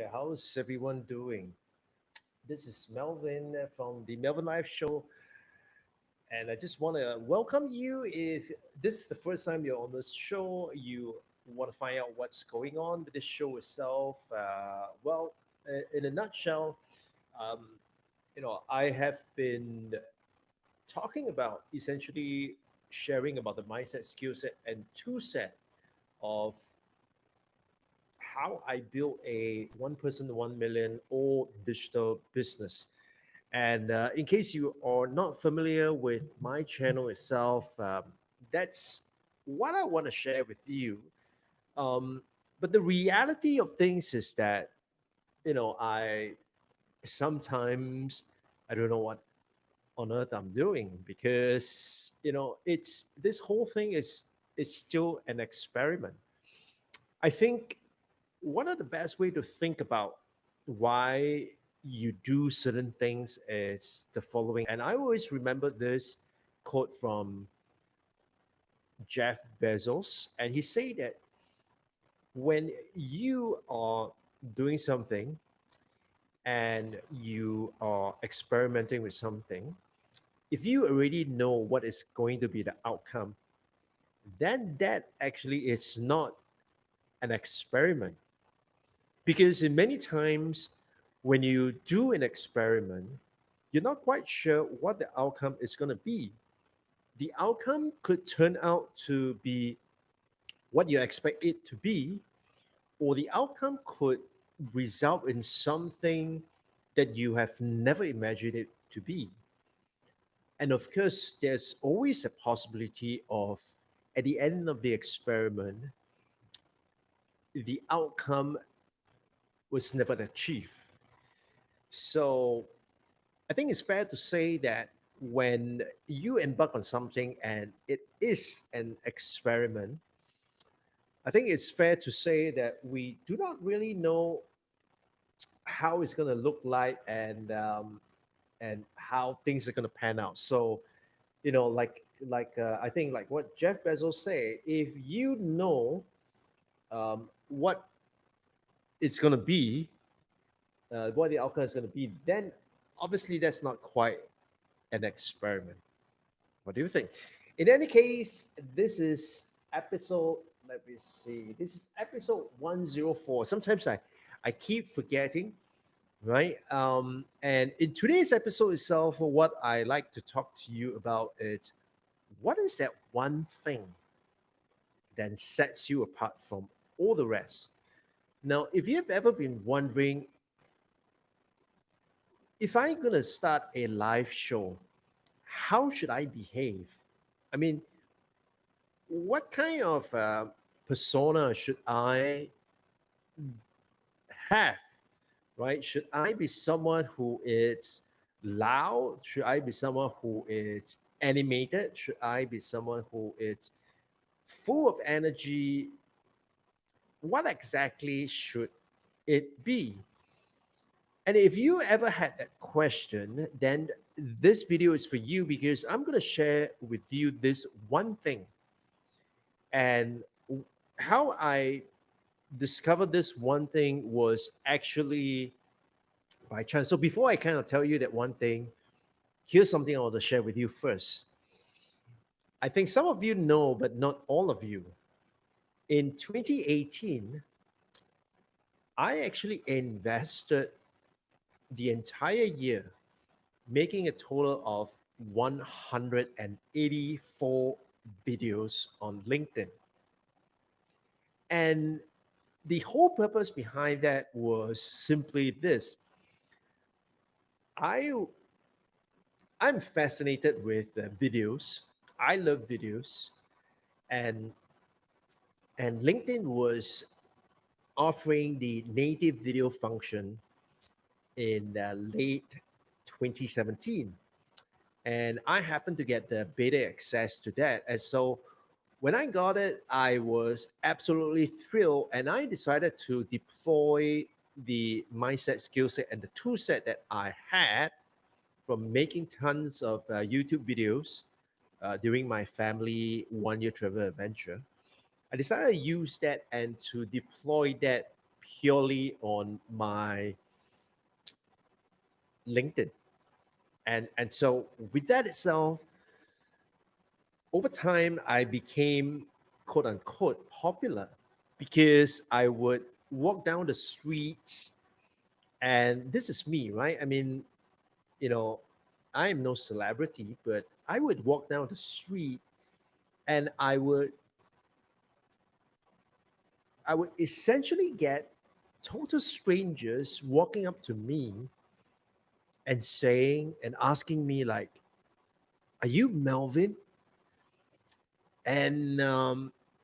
How's everyone doing? This is Melvin from the Melvin Live Show, and I just want to welcome you. If this is the first time you're on this show, you want to find out what's going on with the show itself. In a nutshell, um, I have been talking about essentially sharing about the mindset, skill set, and tool set of how I built a one person, 1 million all digital business. And in case you are not familiar with my channel itself, that's what I want to share with you. Um, but the reality of things is that, I sometimes I don't know what on earth I'm doing because, it's this whole thing is still an experiment. I think one of the best way to think about why you do certain things is the following. And I always remember this quote from Jeff Bezos, and he said that when you are doing something and you are experimenting with something, if you already know what is going to be the outcome, then that actually is not an experiment. Because in many times when you do an experiment, you're not quite sure what the outcome is going to be. The outcome could turn out to be what you expect it to be, or the outcome could result in something that you have never imagined it to be. And of course, there's always a possibility of, at the end of the experiment, the outcome was never achieved. So I think it's fair to say that when you embark on something and it is an experiment, I think it's fair to say that we do not really know how it's going to look like and how things are going to pan out. So I think like what Jeff Bezos say, if you know what it's going to be, what the outcome is going to be, then obviously that's not quite an experiment. What do you think? In any case, this is episode, let me see, this is episode 104. Sometimes I keep forgetting, right? And in today's episode itself, what I like to talk to you about is what is that one thing that sets you apart from all the rest? Now, if you've ever been wondering, if I'm going to start a live show, how should I behave? I mean, what kind of persona should I have, right? Should I be someone who is loud? Should I be someone who is animated? Should I be someone who is full of energy? What exactly should it be? And if you ever had that question, then this video is for you because I'm going to share with you this one thing and how I discovered this one thing was actually by chance. So before I kind of tell you that one thing, here's something I want to share with you first. I think some of you know, but not all of you. In 2018, I actually invested the entire year making a total of 184 videos on LinkedIn. And the whole purpose behind that was simply this. I I'm fascinated with videos. I love videos, and LinkedIn was offering the native video function in late 2017, and I happened to get the beta access to that. And so when I got it, I was absolutely thrilled, and I decided to deploy the mindset, skill set, and the tool set that I had from making tons of YouTube videos during my family 1 year travel adventure. I decided to use that and to deploy that purely on my LinkedIn. And so with that itself, over time I became quote unquote popular because I would walk down the streets, and this is me, right? I mean, you know, I am no celebrity, but I would walk down the street and I would essentially get total strangers walking up to me and saying and asking me like, "Are you Melvin?" And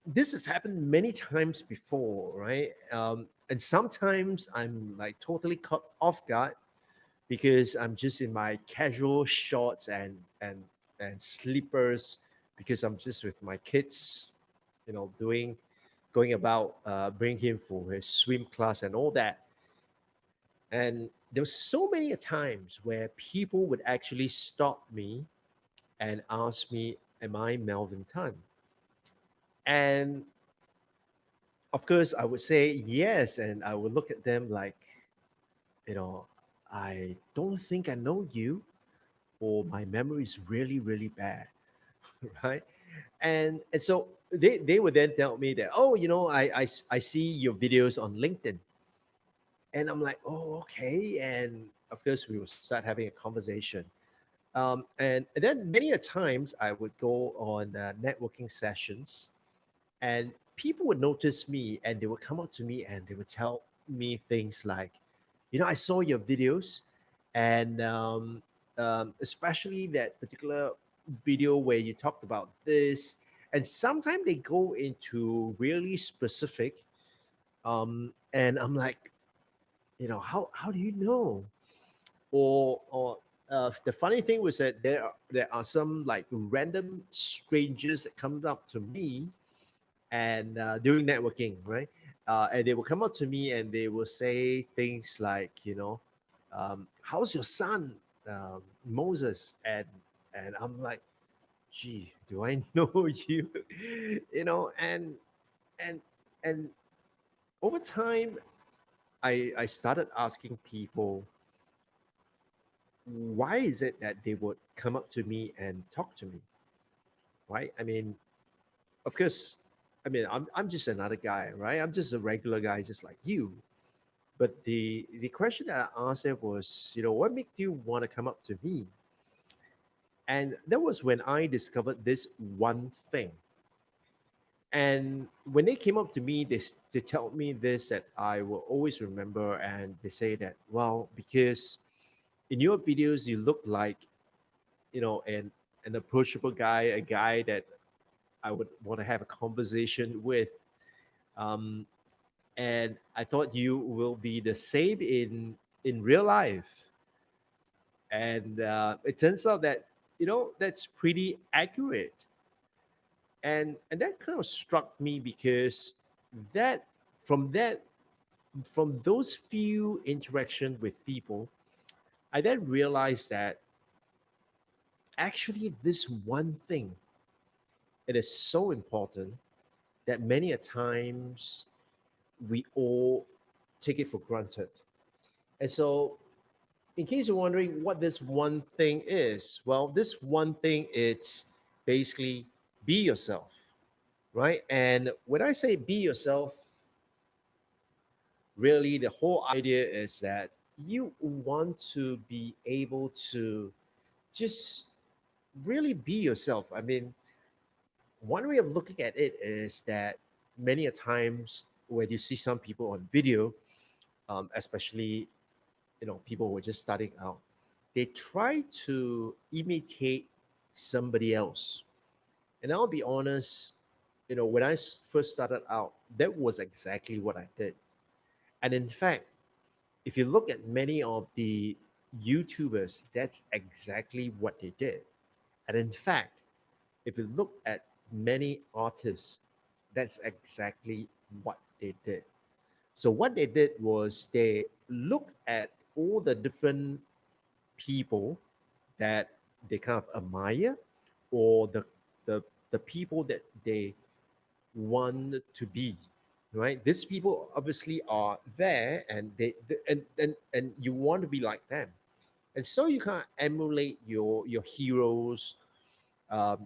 this has happened many times before, right? And sometimes I'm like totally caught off guard because I'm just in my casual shorts and slippers because I'm just with my kids, doing going about bringing him for his swim class and all that. And there was so many a times where people would actually stop me and ask me, "Am I Melvin Tan?" And of course, I would say yes, and I would look at them like, you know, "I don't think I know you, or my memory is really, really bad," right? And so they would then tell me that, "Oh, I see your videos on LinkedIn." And I'm like, "Oh, okay." And of course, we will start having a conversation. And then many a times I would go on networking sessions, and people would notice me and they would come up to me and they would tell me things like, "I saw your videos, and especially that particular video where you talked about this." And sometimes they go into really specific, and I'm like, how do you know? Or the funny thing was that there are some like random strangers that come up to me and during networking, right? And they will come up to me and they will say things like, "How's your son, Moses?" And I'm like, "Gee, do I know you?" And and over time, I started asking people, why is it that they would come up to me and talk to me, right? I mean, of course, I mean, I'm just another guy, right? I'm just a regular guy, just like you. But the question that I asked them was, what made you want to come up to me? And that was when I discovered this one thing. And when they came up to me, they tell me this that I will always remember, and they say that, well, because in your videos you look like, an approachable guy, a guy that I would want to have a conversation with. Um, and I thought you will be the same in real life. And it turns out that that's pretty accurate. And that kind of struck me because that from that from those few interaction with people, I then realized that actually this one thing, it is so important that many a times we all take it for granted. And so, in case you're wondering what this one thing is, well, this one thing is basically be yourself, right? And when I say be yourself, really the whole idea is that you want to be able to just really be yourself. I mean, one way of looking at it is that many a times when you see some people on video, especially people who are just starting out, they try to imitate somebody else. And I'll be honest, when I first started out, that was exactly what I did. And in fact, if you look at many of the YouTubers, that's exactly what they did. And in fact, if you look at many artists, that's exactly what they did. So what they did was they looked at all the different people that they kind of admire, or the the people that they want to be. right? These people obviously are there, and and you want to be like them, and so you kind of emulate your heroes.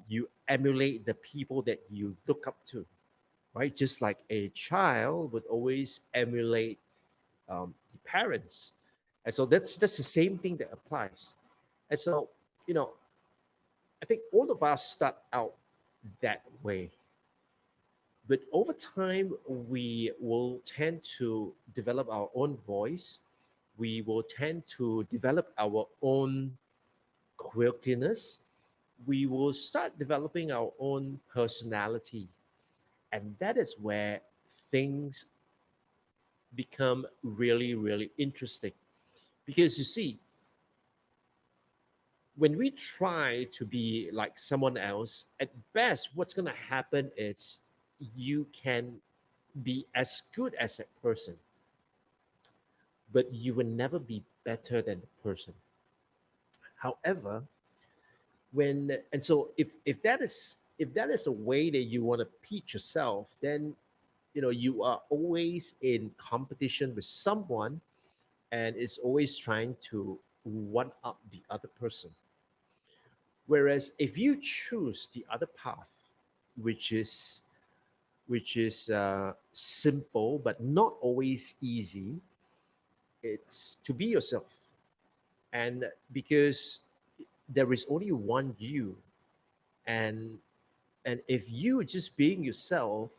You emulate the people that you look up to, right? Just like a child would always emulate the parents, and so that's the same thing that applies. And so, you know, I think all of us start out that way, but over time we will tend to develop our own voice. We will tend to develop our own quirkiness. We will start developing our own personality, and that is where things become really, really interesting. Because you see, when we try to be like someone else, at best, what's going to happen is you can be as good as that person, but you will never be better than the person. However, when and so if that is a way that you want to teach yourself, then you are always in competition with someone, and is always trying to one up the other person. Whereas if you choose the other path, which is simple but not always easy, it's to be yourself. And because there is only one you, and if you just being yourself,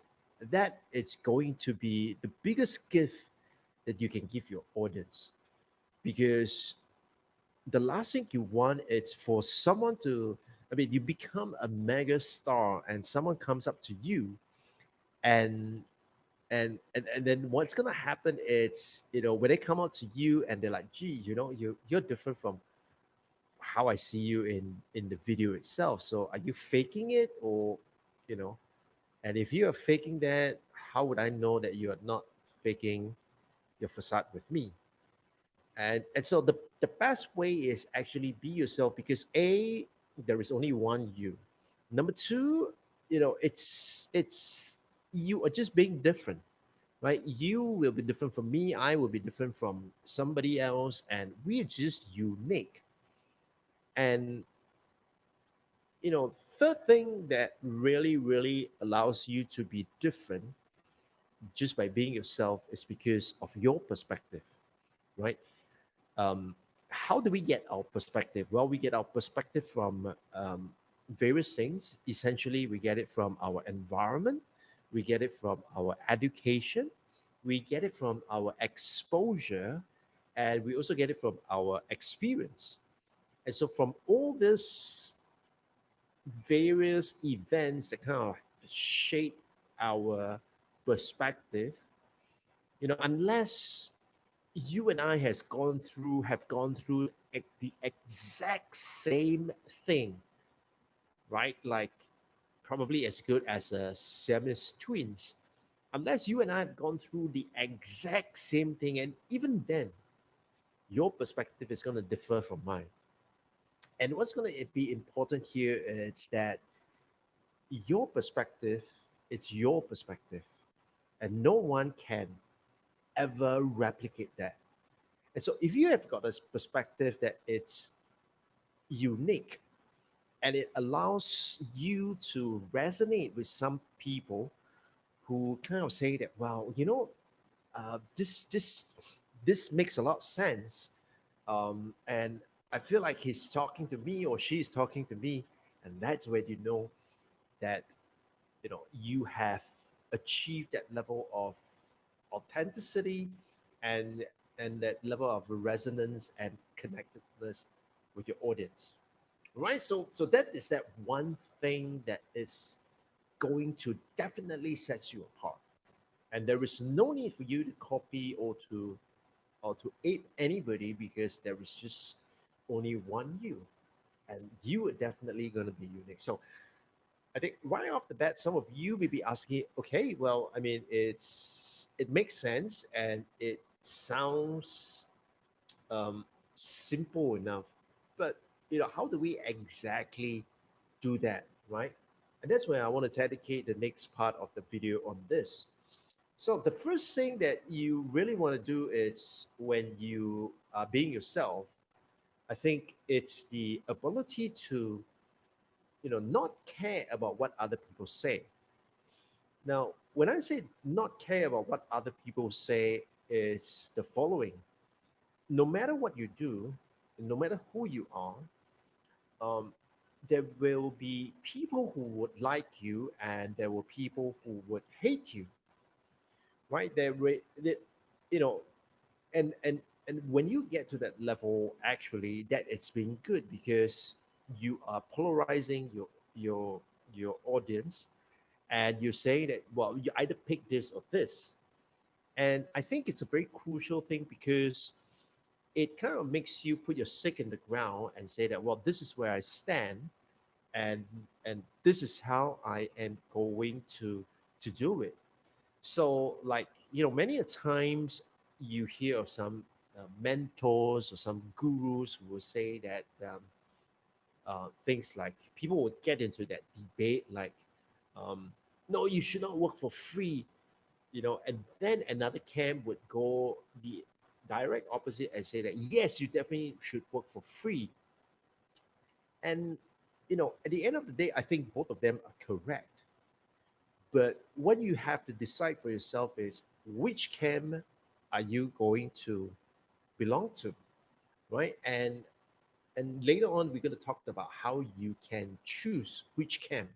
that it's going to be the biggest gift that you can give your audience. Because the last thing you want is for someone to, I mean, you become a mega star and someone comes up to you, and and then what's gonna happen is, when they come out to you and they're like, gee, you're different from how I see you in the video itself. So are you faking it, or you know and if you are faking that, how would I know that you are not faking your facade with me? And so the best way is actually be yourself, because a, there is only one you. Number two, it's you are just being different, right? You will be different from me, I will be different from somebody else, and we're just unique. And third thing that really really allows you to be different just by being yourself is because of your perspective, right? How do we get our perspective? Well, we get our perspective from various things. Essentially, we get it from our environment, we get it from our education, we get it from our exposure, and we also get it from our experience. And so, from all these various events that kind of shape our perspective, unless you and I have gone through the exact same thing, right? Like probably as good as a Siamese twins. Unless you and I have gone through the exact same thing, and even then, your perspective is going to differ from mine. And what's going to be important here is that your perspective, it's your perspective, and no one can ever replicate that. And so, if you have got a perspective that it's unique, and it allows you to resonate with some people who kind of say that, well, this makes a lot of sense, and I feel like he's talking to me or she's talking to me, and that's where you know that you have achieved that level of authenticity, and that level of resonance and connectedness with your audience, right? So that is that one thing that is going to definitely set you apart, and there is no need for you to copy or to ape anybody, because there is just only one you, and you are definitely going to be unique. So I think right off the bat, some of you may be asking, okay, well, I mean, it makes sense and it sounds simple enough, but how do we exactly do that, right? And that's where I want to dedicate the next part of the video on this. So the first thing that you really want to do is when you are being yourself, I think it's the ability to, not care about what other people say. Now, when I say not care about what other people say, is the following: no matter what you do, no matter who you are, um, there will be people who would like you, and there will people who would hate you, right? You know, and when you get to that level, actually, that it's been good because you are polarizing your audience, and you're saying that, well, you either pick this or this. And I think it's a very crucial thing because it kind of makes you put your stick in the ground and say that, well, this is where I stand, and this is how I am going to do it. So, like, many a times you hear of some mentors or some gurus who will say that, things like, people would get into that debate like, um, no, you should not work for free, and then another camp would go the direct opposite and say that, yes, you definitely should work for free. And at the end of the day, I think both of them are correct. But what you have to decide for yourself is, which camp are you going to belong to, right? And later on, we're going to talk about how you can choose which camp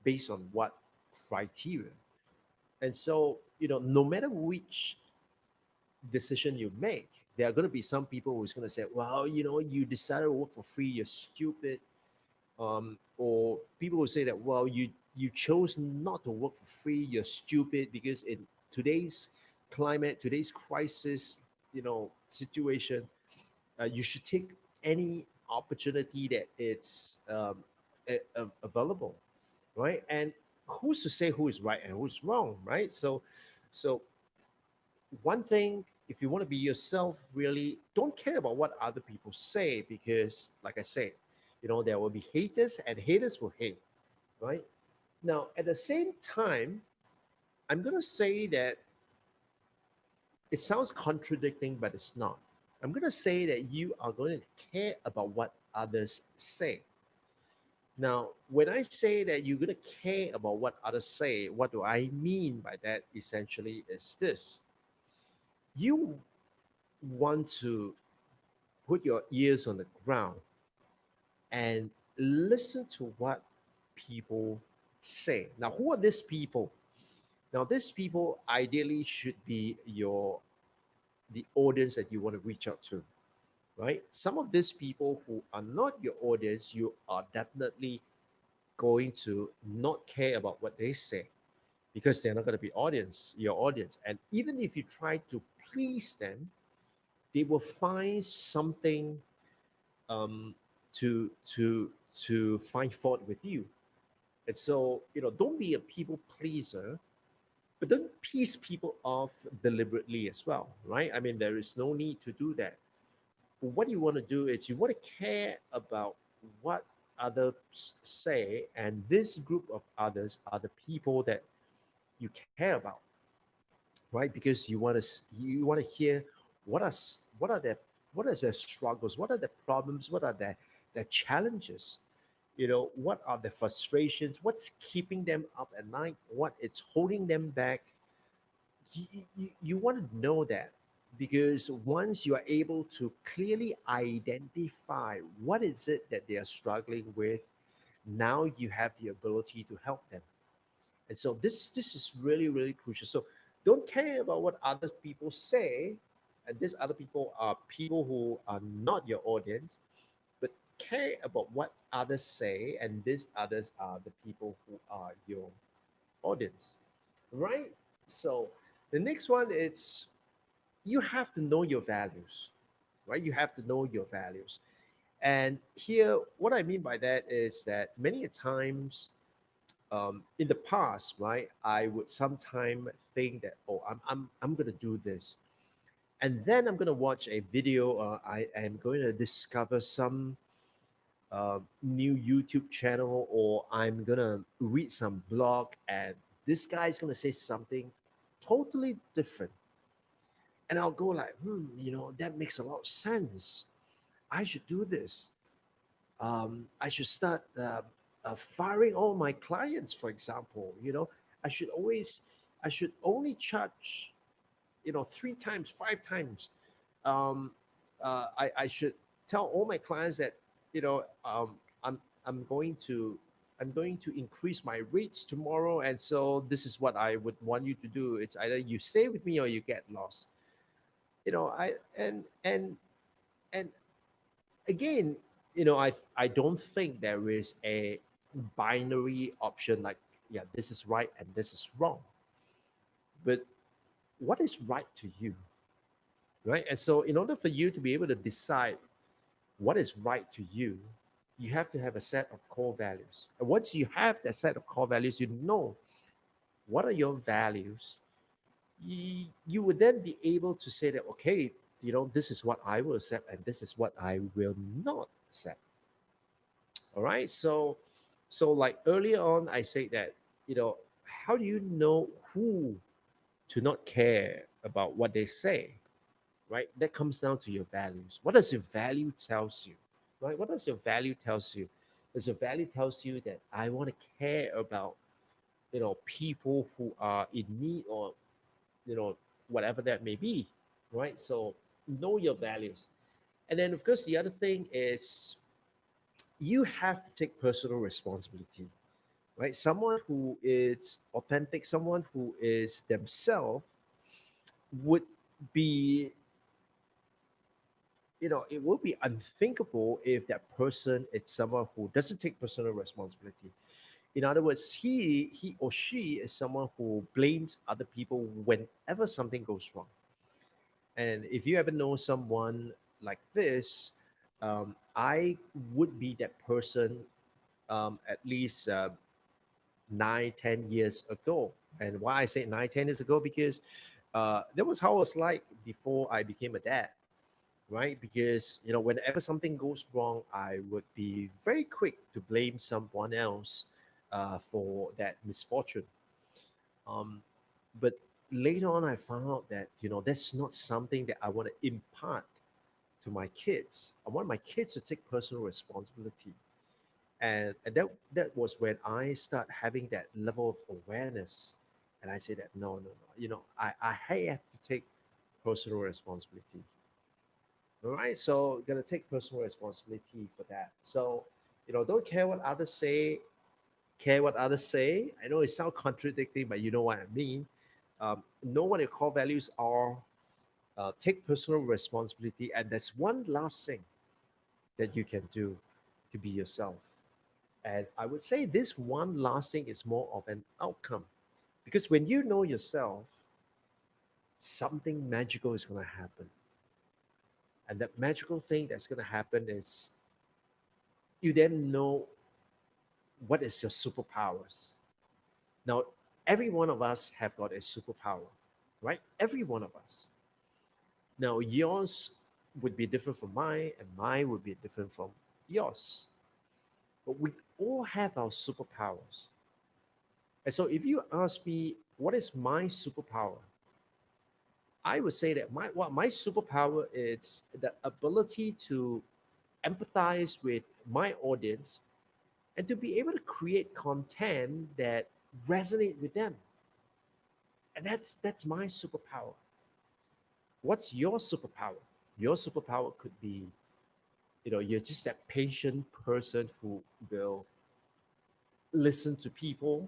based on what criteria. And so, no matter which decision you make, there are going to be some people who's going to say, well, you decided to work for free, you're stupid. Or people will say that, well, you chose not to work for free, you're stupid, because in today's climate, today's crisis, situation, you should take any opportunity that it's available, right? And who's to say who is right and who's wrong, right? So one thing, if you want to be yourself, really don't care about what other people say, because like I said, there will be haters, and haters will hate, right? Now, at the same time, I'm going to say that it sounds contradicting, but it's not. I'm going to say that you are going to care about what others say. Now, when I say that you're going to care about what others say, what do I mean by that? Essentially is this: you want to put your ears on the ground and listen to what people say. Now, who are these people? Now, these people ideally should be the audience that you want to reach out to, right? Some of these people who are not your audience, you are definitely going to not care about what they say, because they're not going to be your audience. And even if you try to please them, they will find something, um, to find fault with you. And so, don't be a people pleaser, but don't piss people off deliberately as well, right? I mean, there is no need to do that. What you want to do is, you want to care about what others say, and this group of others are the people that you care about, right? Because you want to hear what are their struggles, what are their problems, what are their challenges, what are their frustrations, what's keeping them up at night, what it's holding them back. You want to know that, because once you are able to clearly identify what is it that they are struggling with, now you have the ability to help them. And so this is really, really crucial. So don't care about what other people say, and these other people are people who are not your audience, but care about what others say, and these others are the people who are your audience, right? So the next one is, you have to know your values, right? You have to know your values. And here, what I mean by that is that many a times, in the past, right, I would sometimes think that, oh, I'm going to do this. And then I'm going to watch a video, I am going to discover some new YouTube channel, or I'm going to read some blog, and this guy is going to say something, totally different. And I'll go like, that makes a lot of sense. I should do this. I should start firing all my clients, for example. I should always, I should only charge, 3 times, 5 times. Um, I should tell all my clients that, you know, um, I'm, I'm going to, I'm going to increase my rates tomorrow, and so this is what I would want you to do. It's either you stay with me or you get lost. I and again, I don't think there is a binary option like, yeah, this is right and this is wrong. But what is right to you, right? And so in order for you to be able to decide what is right to you, you have to have a set of core values. And once you have that set of core values, you know what are your values. You would then be able to say that, okay, this is what I will accept and this is what I will not accept. All right. So like earlier on, I said that, how do you know who to not care about what they say, right? That comes down to your values. What does your value tells you, right? What does your value tells you? Does your value tells you that I want to care about, people who are in need, or, you know, whatever that may be, right? So know your values. And then, of course, the other thing is you have to take personal responsibility, right? Someone who is authentic, someone who is themselves would be, it would be unthinkable if that person is someone who doesn't take personal responsibility. In other words, he or she is someone who blames other people whenever something goes wrong. And if you ever know someone like this, I would be that person, at least 9, 10 years ago. And why I say 9, 10 years ago, because that was how I was like before I became a dad, right? Because whenever something goes wrong, I would be very quick to blame someone else for that misfortune. Um, but later on, I found out that that's not something that I want to impart to my kids. I want my kids to take personal responsibility, and that was when I start having that level of awareness, and I say that no, no, no, I have to take personal responsibility. All right, so gonna take personal responsibility for that. So don't care what others say, care what others say. I know it sounds contradicting, but you know what I mean. Know what your core values are. Take personal responsibility, and that's one last thing that you can do to be yourself. And I would say this one last thing is more of an outcome, because when you know yourself, something magical is going to happen. And that magical thing that's going to happen is you then know what is your superpowers. Now, every one of us have got a superpower, right? Every one of us. Now, yours would be different from mine, and mine would be different from yours. But we all have our superpowers. And so, if you ask me, what is my superpower? I would say that my superpower is the ability to empathize with my audience and to be able to create content that resonate with them. And that's my superpower. What's your superpower? Your superpower could be, you're just that patient person who will listen to people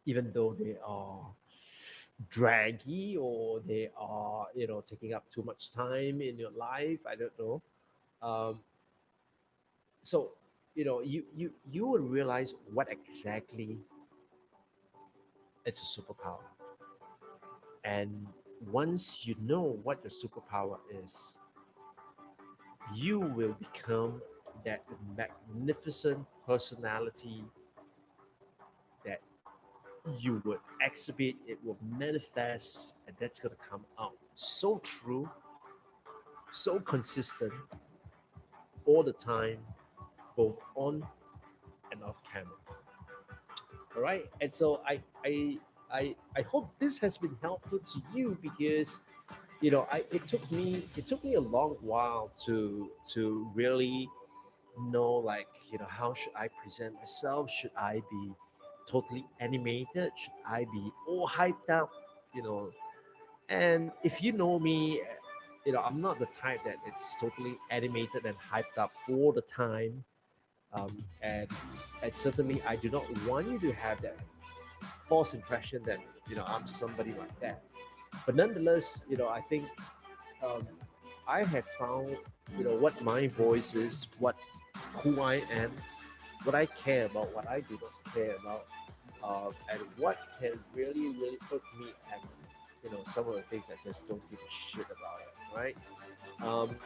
even though they are draggy, or they are, taking up too much time in your life. I don't know. um, so you will realize what exactly it's a superpower. And once you know what your superpower is, you will become that magnificent personality that you would exhibit. It will manifest, and that's going to come out so true, so consistent, all the time, both on and off camera. All right. And so I I hope this has been helpful to you because it took me a long while to really know, like, how should I present myself? Should I be totally animated? Should I be all hyped up? You know, and if you know me, I'm not the type that it's totally animated and hyped up all the time. And certainly I do not want you to have that false impression that I'm somebody like that. But nonetheless, I think um, I have found what my voice is, what who I am, what I care about, what I do not care about, and what can really hook me, and some of the things I just don't give a shit about it, right? Um,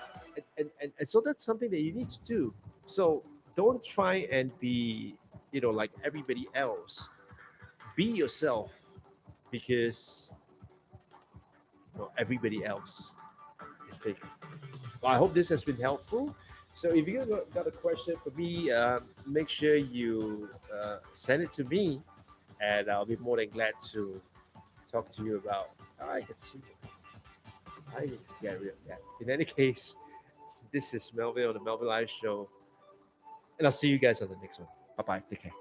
and so that's something that you need to do. So don't try and be like everybody else. Be yourself, because everybody else is taken. Well, I hope this has been helpful. So if you got a question for me, make sure you send it to me, and I'll be more than glad to talk to you about. I can see. I need to get rid of that. In any case, this is Melvin on the Melvin Live Show, and I'll see you guys on the next one. Bye bye. Take care.